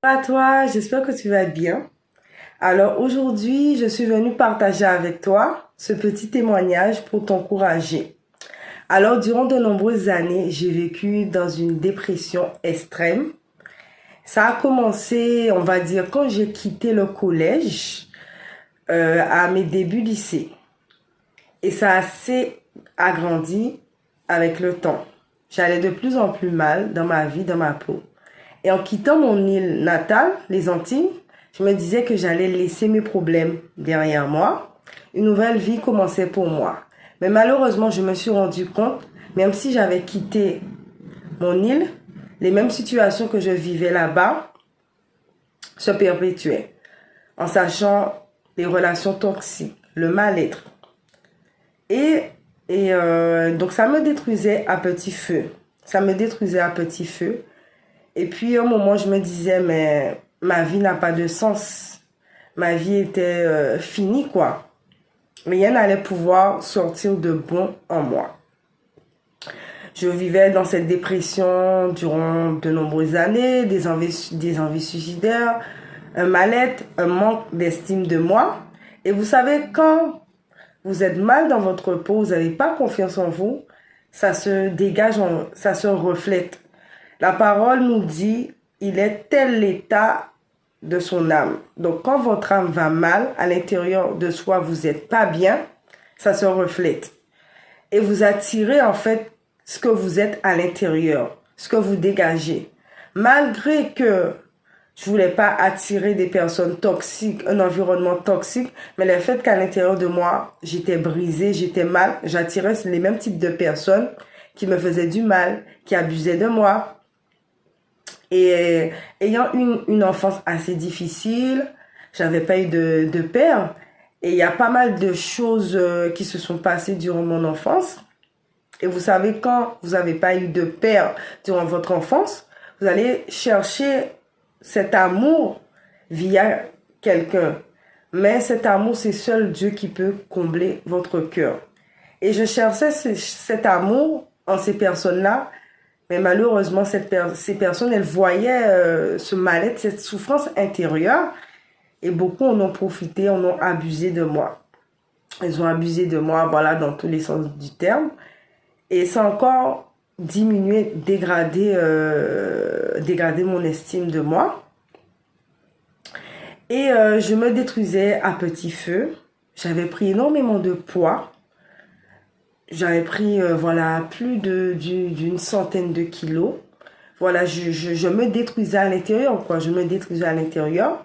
À toi, j'espère que tu vas bien. Alors aujourd'hui, je suis venue partager avec toi ce petit témoignage pour t'encourager. Alors durant de nombreuses années, j'ai vécu dans une dépression extrême. Ça a commencé, on va dire, quand j'ai quitté le collège à mes débuts lycée. Et ça a assez agrandi avec le temps. J'allais de plus en plus mal dans ma vie, dans ma peau. Et en quittant mon île natale, les Antilles, je me disais que j'allais laisser mes problèmes derrière moi. Une nouvelle vie commençait pour moi. Mais malheureusement, je me suis rendu compte, même si j'avais quitté mon île, les mêmes situations que je vivais là-bas se perpétuaient. En sachant les relations toxiques, le mal-être. Et, donc ça me détruisait à petit feu. Ça me détruisait à petit feu. Et puis, au moment, je me disais, mais ma vie n'a pas de sens. Ma vie était finie, quoi. Rien n'allait pouvoir sortir de bon en moi. Je vivais dans cette dépression durant de nombreuses années, des envies suicidaires, un mal-être, un manque d'estime de moi. Et vous savez, quand vous êtes mal dans votre peau, vous n'avez pas confiance en vous, ça se dégage, ça se reflète. La parole nous dit, il est tel l'état de son âme. Donc, quand votre âme va mal, à l'intérieur de soi, vous n'êtes pas bien, ça se reflète. Et vous attirez, en fait, ce que vous êtes à l'intérieur, ce que vous dégagez. Malgré que je voulais pas attirer des personnes toxiques, un environnement toxique, mais le fait qu'à l'intérieur de moi, j'étais brisée, j'étais mal, j'attirais les mêmes types de personnes qui me faisaient du mal, qui abusaient de moi. Et ayant une enfance assez difficile, j'avais pas eu de père. Et il y a pas mal de choses qui se sont passées durant mon enfance. Et vous savez, quand vous n'avez pas eu de père durant votre enfance, vous allez chercher cet amour via quelqu'un. Mais cet amour, c'est seul Dieu qui peut combler votre cœur. Et je cherchais cet amour en ces personnes-là, mais malheureusement, ces personnes, elles voyaient ce mal-être, cette souffrance intérieure, et beaucoup en ont profité, en ont abusé de moi. Ils ont abusé de moi, voilà, dans tous les sens du terme. Et ça a encore diminué, dégradé mon estime de moi. Et je me détruisais à petit feu. J'avais pris énormément de poids. J'avais pris, voilà, plus d'une centaine de kilos. Voilà, je me détruisais à l'intérieur, quoi. Je me détruisais à l'intérieur.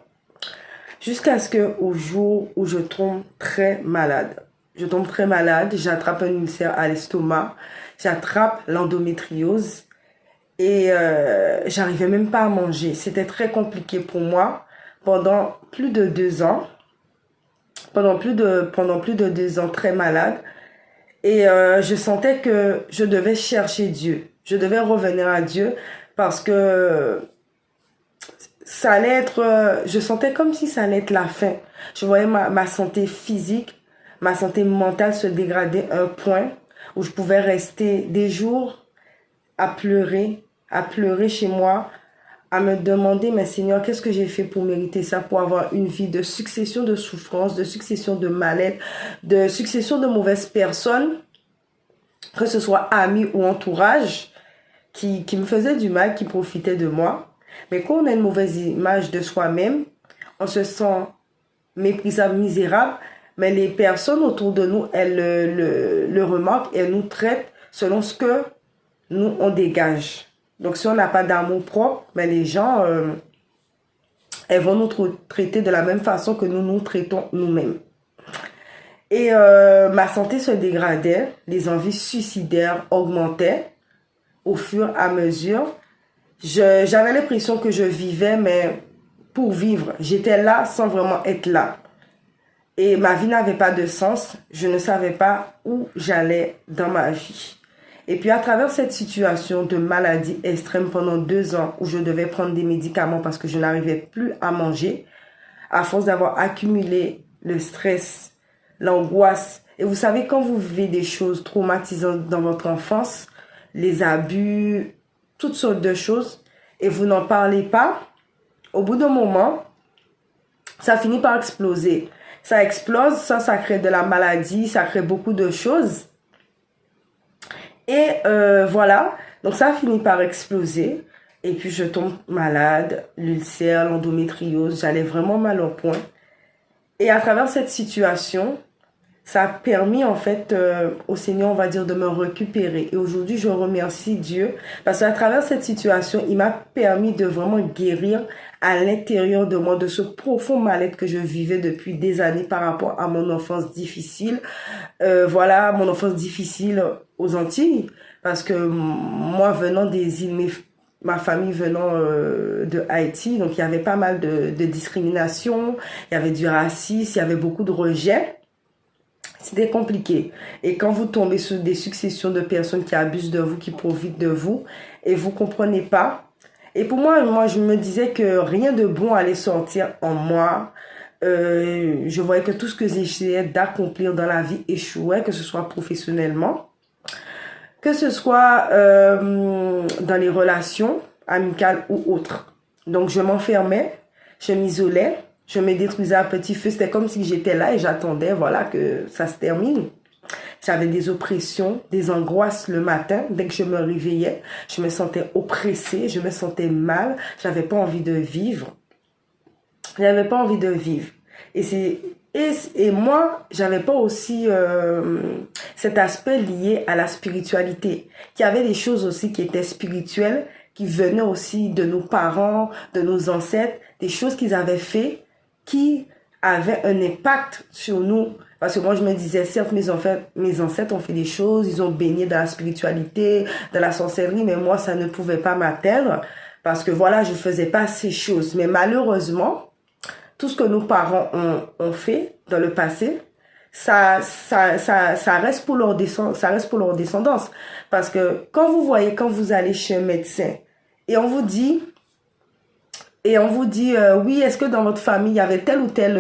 Jusqu'à ce que, au jour où je tombe très malade. Je tombe très malade, j'attrape un ulcère à l'estomac, j'attrape l'endométriose et j'arrivais même pas à manger. C'était très compliqué pour moi pendant plus de 2 ans. Pendant plus de 2 ans, très malade. Et je sentais que je devais chercher Dieu. Je devais revenir à Dieu parce que ça allait être, je sentais comme si ça allait être la fin. Je voyais ma santé physique, ma santé mentale se dégrader à un point où je pouvais rester des jours à pleurer chez moi, à me demander, mais Seigneur, qu'est-ce que j'ai fait pour mériter ça, pour avoir une vie de succession de souffrances, de succession de mal-être, de succession de mauvaises personnes, que ce soit amis ou entourage, qui me faisaient du mal, qui profitaient de moi. Mais quand on a une mauvaise image de soi-même, on se sent méprisable, misérable, mais les personnes autour de nous, elles le remarquent et elles nous traitent selon ce que nous, on dégage. Donc, si on n'a pas d'amour propre, mais les gens, elles vont nous traiter de la même façon que nous nous traitons nous-mêmes. Et ma santé se dégradait, les envies suicidaires augmentaient au fur et à mesure. J'avais l'impression que je vivais, mais pour vivre, j'étais là sans vraiment être là. Et ma vie n'avait pas de sens. Je ne savais pas où j'allais dans ma vie. Et puis à travers cette situation de maladie extrême pendant 2 ans où je devais prendre des médicaments parce que je n'arrivais plus à manger, à force d'avoir accumulé le stress, l'angoisse. Et vous savez, quand vous vivez des choses traumatisantes dans votre enfance, les abus, toutes sortes de choses, et vous n'en parlez pas Au bout d'un moment, ça finit par exploser. Ça explose, ça crée de la maladie, ça crée beaucoup de choses. Et voilà, donc ça finit par exploser. Et puis je tombe malade, l'ulcère, l'endométriose, j'allais vraiment mal au point. Et à travers cette situation, ça a permis en fait au Seigneur, on va dire, de me récupérer. Et aujourd'hui, je remercie Dieu parce qu'à travers cette situation, il m'a permis de vraiment guérir à l'intérieur de moi, de ce profond mal-être que je vivais depuis des années par rapport à mon enfance difficile. Voilà, mon enfance difficile aux Antilles. Parce que moi, venant des îles, ma famille venant de Haïti, donc il y avait pas mal de discrimination, il y avait du racisme, il y avait beaucoup de rejet. C'était compliqué. Et quand vous tombez sur des successions de personnes qui abusent de vous, qui profitent de vous, et vous comprenez pas. Et pour moi, je me disais que rien de bon allait sortir en moi. Je voyais que tout ce que j'essayais d'accomplir dans la vie échouait, que ce soit professionnellement, que ce soit dans les relations amicales ou autres. Donc, je m'enfermais, je m'isolais, je me détruisais à petit feu. C'était comme si j'étais là et j'attendais, voilà, que ça se termine. J'avais des oppressions, des angoisses le matin. Dès que je me réveillais, je me sentais oppressée, je me sentais mal. J'avais pas envie de vivre. J'avais pas envie de vivre. Et moi, j'avais pas aussi cet aspect lié à la spiritualité. Il y avait des choses aussi qui étaient spirituelles, qui venaient aussi de nos parents, de nos ancêtres, des choses qu'ils avaient fait, qui avaient un impact sur nous. Parce que moi, je me disais, certes, mes ancêtres ont fait des choses, ils ont baigné dans la spiritualité, dans la sorcellerie, mais moi, ça ne pouvait pas m'atteindre parce que voilà, je faisais pas ces choses. Mais malheureusement, tout ce que nos parents ont fait dans le passé, ça reste pour leur descendance. Parce que quand vous allez chez un médecin et on vous dit, oui, est-ce que dans votre famille, il y avait telle ou telle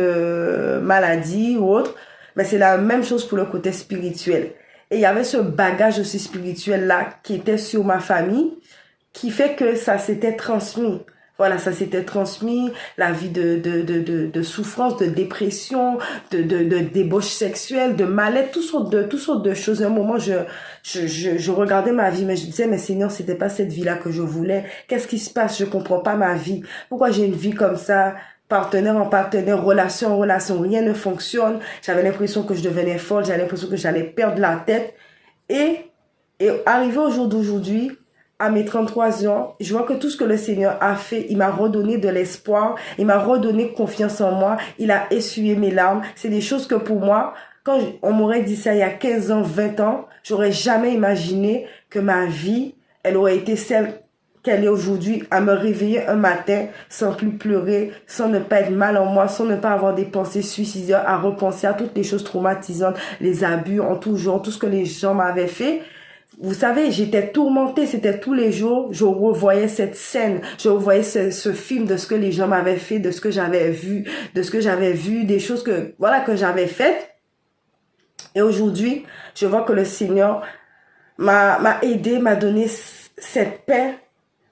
maladie ou autre? Mais c'est la même chose pour le côté spirituel. Et il y avait ce bagage aussi spirituel-là qui était sur ma famille, qui fait que ça s'était transmis. Voilà, ça s'était transmis, la vie de souffrance, de dépression, de débauche sexuelle, de mal-être, toutes sortes de choses. À un moment, je regardais ma vie, mais je disais, mais Seigneur, c'était pas cette vie-là que je voulais. Qu'est-ce qui se passe? Je comprends pas ma vie. Pourquoi j'ai une vie comme ça? Partenaire en partenaire, relation en relation, rien ne fonctionne. J'avais l'impression que je devenais folle, j'avais l'impression que j'allais perdre la tête. Et arrivé au jour d'aujourd'hui, à mes 33 ans, je vois que tout ce que le Seigneur a fait, il m'a redonné de l'espoir, il m'a redonné confiance en moi, il a essuyé mes larmes. C'est des choses que pour moi, quand on m'aurait dit ça il y a 15 ans, 20 ans, j'aurais jamais imaginé que ma vie, elle aurait été celle qu'elle est aujourd'hui, à me réveiller un matin sans plus pleurer, sans ne pas être mal en moi, sans ne pas avoir des pensées suicidaires, à repenser à toutes les choses traumatisantes, les abus en tout genre, tout ce que les gens m'avaient fait. Vous savez, j'étais tourmentée, c'était tous les jours, je revoyais cette scène, je revoyais ce film de ce que les gens m'avaient fait, de ce que j'avais vu, des choses que j'avais faites. Et aujourd'hui, je vois que le Seigneur m'a aidé, m'a donné cette paix,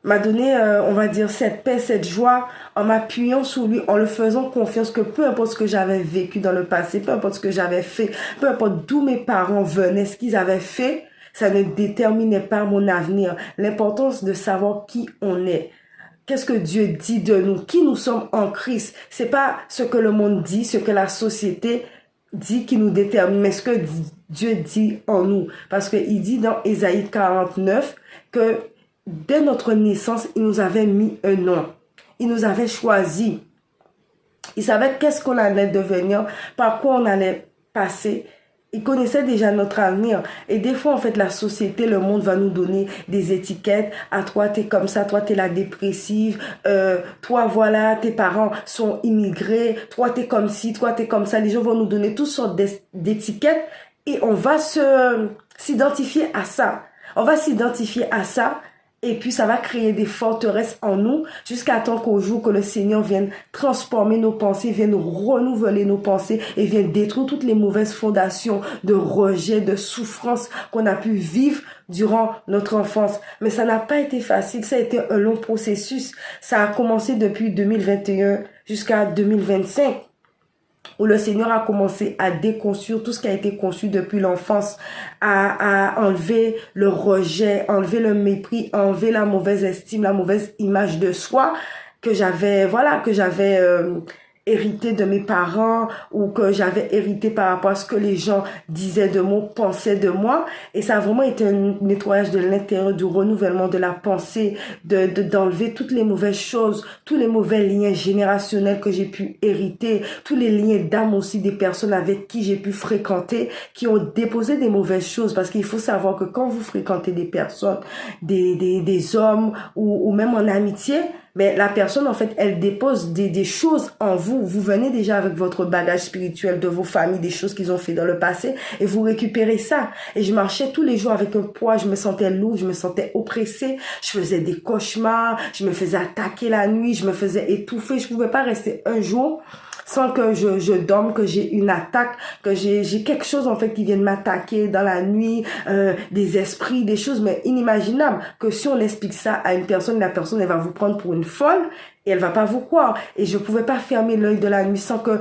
m'a donné, on va dire, cette paix, cette joie, en m'appuyant sur lui, en le faisant confiance que peu importe ce que j'avais vécu dans le passé, peu importe ce que j'avais fait, peu importe d'où mes parents venaient, ce qu'ils avaient fait, ça ne déterminait pas mon avenir. L'importance de savoir qui on est. Qu'est-ce que Dieu dit de nous? Qui nous sommes en Christ? C'est pas ce que le monde dit, ce que la société dit qui nous détermine, mais ce que Dieu dit en nous. Parce qu'il dit dans Ésaïe 49 que dès notre naissance, il nous avait mis un nom. Il nous avait choisi. Il savait qu'est-ce qu'on allait devenir, par quoi on allait passer. Il connaissait déjà notre avenir. Et des fois, en fait, la société, le monde va nous donner des étiquettes. Ah, toi, t'es comme ça. Toi, t'es la dépressive. Toi, voilà, tes parents sont immigrés. Toi, t'es comme ci. Toi, t'es comme ça. Les gens vont nous donner toutes sortes d'étiquettes. Et on va s'identifier à ça. On va s'identifier à ça. Et puis, ça va créer des forteresses en nous jusqu'à temps qu'au jour que le Seigneur vienne transformer nos pensées, vienne renouveler nos pensées et vienne détruire toutes les mauvaises fondations de rejet, de souffrance qu'on a pu vivre durant notre enfance. Mais ça n'a pas été facile. Ça a été un long processus. Ça a commencé depuis 2021 jusqu'à 2025. Où le Seigneur a commencé à déconstruire tout ce qui a été conçu depuis l'enfance, à enlever le rejet, enlever le mépris, enlever la mauvaise estime, la mauvaise image de soi que j'avais, hérité de mes parents ou que j'avais hérité par rapport à ce que les gens disaient de moi, pensaient de moi. Et ça a vraiment été un nettoyage de l'intérieur, du renouvellement de la pensée, d'enlever toutes les mauvaises choses, tous les mauvais liens générationnels que j'ai pu hériter, tous les liens d'âme aussi des personnes avec qui j'ai pu fréquenter, qui ont déposé des mauvaises choses. Parce qu'il faut savoir que quand vous fréquentez des personnes, des hommes ou même en amitié, mais la personne, en fait, elle dépose des choses en vous. Vous venez déjà avec votre bagage spirituel de vos familles, des choses qu'ils ont fait dans le passé, et vous récupérez ça. Et je marchais tous les jours avec un poids, je me sentais lourd, je me sentais oppressée, je faisais des cauchemars, je me faisais attaquer la nuit, je me faisais étouffer, je pouvais pas rester un jour sans que je dorme, que j'ai une attaque, que j'ai quelque chose en fait qui vient de m'attaquer dans la nuit, des esprits, des choses mais inimaginables, que si on explique ça à une personne, la personne elle va vous prendre pour une folle et elle va pas vous croire. Et je pouvais pas fermer l'œil de la nuit sans que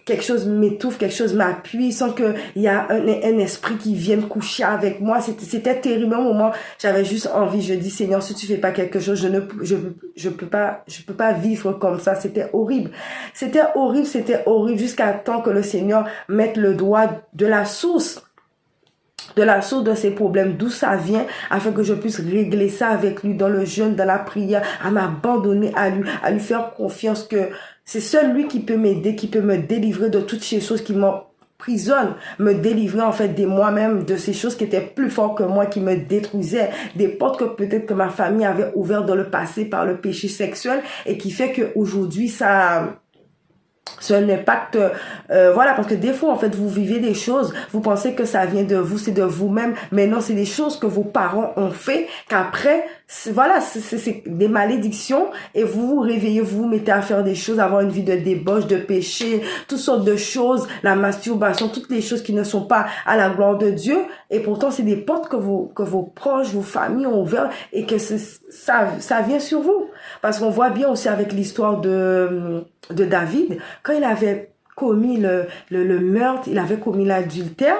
quelque chose m'étouffe, quelque chose m'appuie, sans que il y a un esprit qui vienne coucher avec moi. C'était terrible. Au moment, j'avais juste envie, je dis, Seigneur, si tu fais pas quelque chose, je peux pas vivre comme ça. C'était horrible. C'était horrible jusqu'à temps que le Seigneur mette le doigt de la source de ces problèmes, d'où ça vient, afin que je puisse régler ça avec lui dans le jeûne, dans la prière, à m'abandonner à lui faire confiance que c'est seul lui qui peut m'aider, qui peut me délivrer de toutes ces choses qui m'emprisonnent, me délivrer en fait de moi-même, de ces choses qui étaient plus fortes que moi, qui me détruisaient, des portes que peut-être que ma famille avait ouvertes dans le passé par le péché sexuel et qui fait qu'aujourd'hui c'est un impact, parce que des fois, en fait, vous vivez des choses, vous pensez que ça vient de vous, c'est de vous-même, mais non, c'est des choses que vos parents ont fait, qu'après, c'est des malédictions, et vous vous réveillez, vous vous mettez à faire des choses, avoir une vie de débauche, de péché, toutes sortes de choses, la masturbation, toutes les choses qui ne sont pas à la gloire de Dieu, et pourtant, c'est des portes que vos proches, vos familles ont ouvertes, et que ça vient sur vous. Parce qu'on voit bien aussi avec l'histoire de David, quand il avait commis le meurtre, il avait commis l'adultère,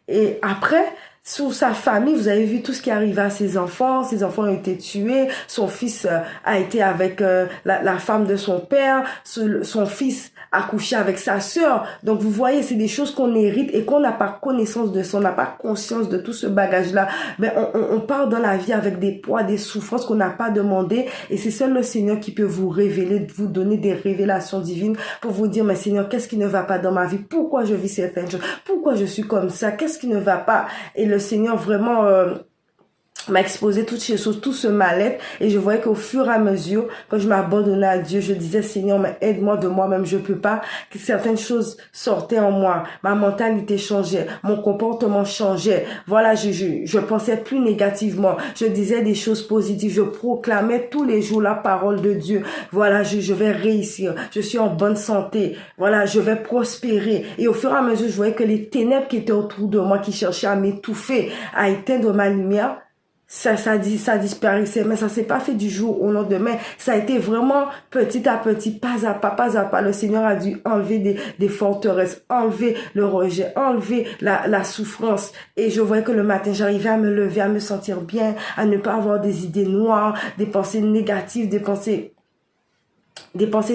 et après, sur sa famille, vous avez vu tout ce qui arrivait à ses enfants ont été tués, son fils a été avec la femme de son père, son fils a couché avec sa sœur. Donc vous voyez, c'est des choses qu'on hérite et qu'on n'a pas connaissance de ça, on n'a pas conscience de tout ce bagage-là. Mais on part dans la vie avec des poids, des souffrances qu'on n'a pas demandé, et c'est seul le Seigneur qui peut vous révéler, vous donner des révélations divines pour vous dire, mais Seigneur, qu'est-ce qui ne va pas dans ma vie? Pourquoi je vis certaines choses? Pourquoi je suis comme ça? Qu'est-ce qui ne va pas? Et le Seigneur vraiment m'a exposé toutes ces choses, tout ce mal-être, et je voyais qu'au fur et à mesure, quand je m'abandonnais à Dieu, je disais, Seigneur, mais aide-moi de moi-même, je peux pas, que certaines choses sortaient en moi, ma mentalité changeait, mon comportement changeait, voilà, je pensais plus négativement, je disais des choses positives, je proclamais tous les jours la parole de Dieu, voilà, je vais réussir, je suis en bonne santé, voilà, je vais prospérer, et au fur et à mesure, je voyais que les ténèbres qui étaient autour de moi, qui cherchaient à m'étouffer, à éteindre ma lumière, ça disparaissait, mais ça s'est pas fait du jour au lendemain. Ça a été vraiment petit à petit, pas à pas. Le Seigneur a dû enlever des forteresses, enlever le rejet, enlever la souffrance. Et je voyais que le matin, j'arrivais à me lever, à me sentir bien, à ne pas avoir des idées noires, des pensées négatives, des pensées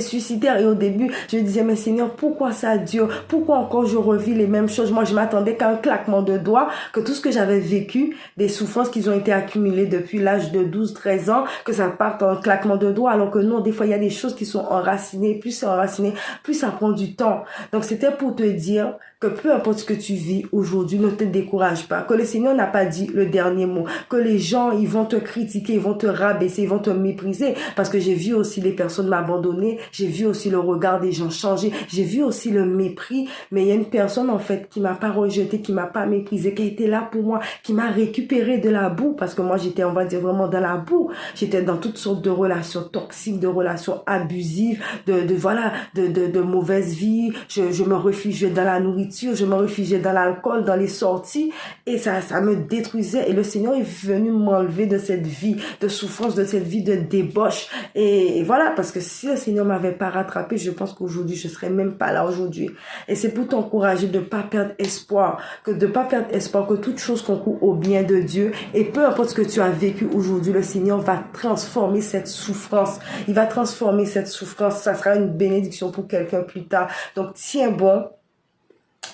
suicidaires. Et au début, je disais, mais Seigneur, pourquoi ça dure? Pourquoi encore je revis les mêmes choses? Moi, je m'attendais qu'à un claquement de doigts, que tout ce que j'avais vécu, des souffrances qui ont été accumulées depuis l'âge de 12-13 ans, que ça parte en claquement de doigts, alors que non, des fois, il y a des choses qui sont enracinées. Plus c'est enraciné, plus ça prend du temps. Donc, c'était pour te dire que peu importe ce que tu vis aujourd'hui, ne te décourage pas. Que le Seigneur n'a pas dit le dernier mot. Que les gens, ils vont te critiquer, ils vont te rabaisser, ils vont te mépriser. Parce que j'ai vu aussi les personnes m'abandonner donné, j'ai vu aussi le regard des gens changer, j'ai vu aussi le mépris, mais il y a une personne en fait qui m'a pas rejeté, qui m'a pas méprisé, qui a été là pour moi, qui m'a récupéré de la boue, parce que moi j'étais, on va dire, vraiment dans la boue. J'étais dans toutes sortes de relations toxiques, de relations abusives, de mauvaises vies. Je me réfugiais dans la nourriture, je me réfugiais dans l'alcool, dans les sorties, et ça me détruisait. Et le Seigneur est venu m'enlever de cette vie de souffrance, de cette vie de débauche. Et voilà, parce que si le Seigneur m'avait pas rattrapé, je pense qu'aujourd'hui, je serais même pas là aujourd'hui. Et c'est pour t'encourager de pas perdre espoir, que toute chose concourt au bien de Dieu. Et peu importe ce que tu as vécu aujourd'hui, le Seigneur va transformer cette souffrance. Il va transformer cette souffrance. Ça sera une bénédiction pour quelqu'un plus tard. Donc, tiens bon,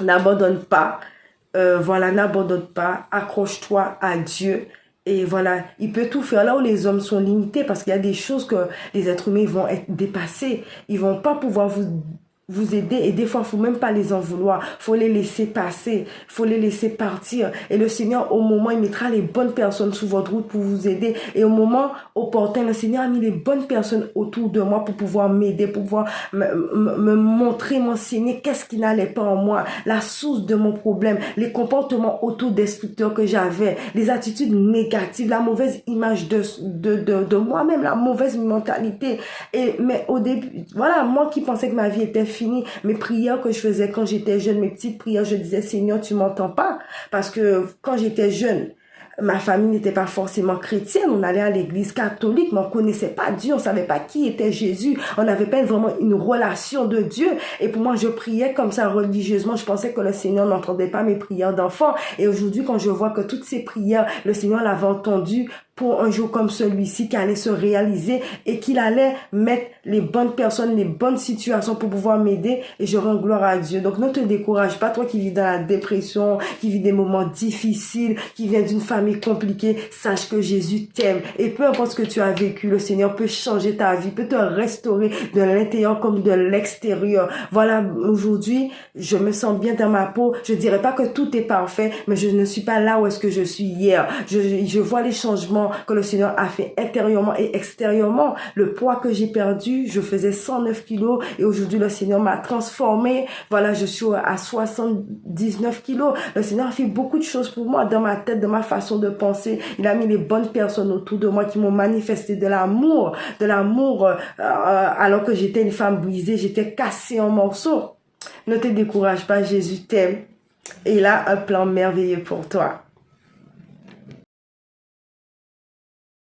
n'abandonne pas. N'abandonne pas. Accroche-toi à Dieu. Et voilà, il peut tout faire là où les hommes sont limités, parce qu'il y a des choses que les êtres humains vont être dépassés. Ils vont pas pouvoir vous aider, et des fois, faut même pas les en vouloir. Faut les laisser passer. Faut les laisser partir. Et le Seigneur, au moment, il mettra les bonnes personnes sur votre route pour vous aider. Et au moment opportun, le Seigneur a mis les bonnes personnes autour de moi pour pouvoir m'aider, pour pouvoir me montrer, m'enseigner qu'est-ce qui n'allait pas en moi, la source de mon problème, les comportements autodestructeurs que j'avais, les attitudes négatives, la mauvaise image de moi-même, la mauvaise mentalité. Mais au début, voilà, moi qui pensais que ma vie était finie, mes prières que je faisais quand j'étais jeune, mes petites prières, je disais, Seigneur, tu m'entends pas? Parce que quand j'étais jeune, ma famille n'était pas forcément chrétienne. On allait à l'église catholique, mais on connaissait pas Dieu. On savait pas qui était Jésus. On n'avait pas vraiment une relation de Dieu. Et pour moi, je priais comme ça religieusement. Je pensais que le Seigneur n'entendait pas mes prières d'enfant. Et aujourd'hui, quand je vois que toutes ces prières, le Seigneur l'avait entendu pour un jour comme celui-ci qui allait se réaliser et qu'il allait mettre les bonnes personnes, les bonnes situations pour pouvoir m'aider, et je rends gloire à Dieu. Donc ne te décourage pas, toi qui vis dans la dépression, qui vis des moments difficiles, qui viens d'une famille compliquée, sache que Jésus t'aime, et peu importe ce que tu as vécu, le Seigneur peut changer ta vie, peut te restaurer de l'intérieur comme de l'extérieur. Voilà, aujourd'hui, je me sens bien dans ma peau. Je dirais pas que tout est parfait, mais je ne suis pas là où est-ce que je suis hier. Je vois les changements que le Seigneur a fait intérieurement et extérieurement. Le poids que j'ai perdu, je faisais 109 kilos, et aujourd'hui le Seigneur m'a transformé. Voilà, je suis à 79 kilos. Le Seigneur a fait beaucoup de choses pour moi, dans ma tête, dans ma façon de penser. Il a mis les bonnes personnes autour de moi qui m'ont manifesté de l'amour, alors que j'étais une femme brisée, j'étais cassée en morceaux. Ne te décourage pas, Jésus t'aime et il a un plan merveilleux pour toi.